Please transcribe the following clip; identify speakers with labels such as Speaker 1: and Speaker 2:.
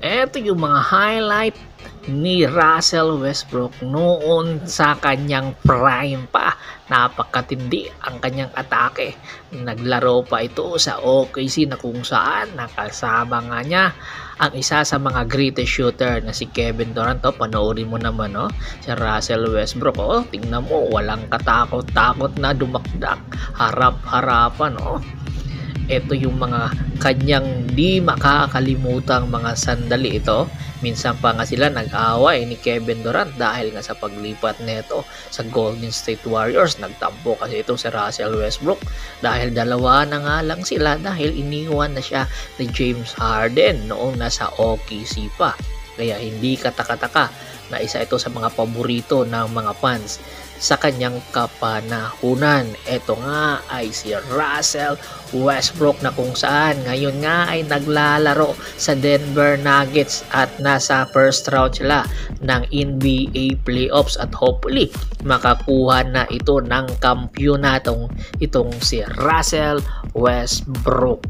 Speaker 1: Eto yung mga highlight ni Russell Westbrook noon sa kanyang prime pa. Napakatindi ang kanyang atake. Naglaro pa ito sa OKC na kung saan nakasama nga niya ang isa sa mga greatest shooter na si Kevin Durant. Panoorin mo naman, si Russell Westbrook. Tingnan mo, walang katakot-takot na dumakdak, harap-harapan. Ito yung mga kanyang di makakalimutang mga sandali ito. Minsan pa nga sila nag-away ni Kevin Durant dahil nga sa paglipat nito sa Golden State Warriors. Nagtampo kasi ito si Russell Westbrook dahil dalawa na nga lang sila dahil iniwan na siya ni James Harden noong nasa OKC pa. Kaya hindi kataka-taka na isa ito sa mga paborito ng mga fans sa kanyang kapanahunan. Ito nga ay si Russell Westbrook na kung saan ngayon nga ay naglalaro sa Denver Nuggets at nasa first round sila ng NBA playoffs at hopefully makakuha na ito ng kampyonatong itong si Russell Westbrook.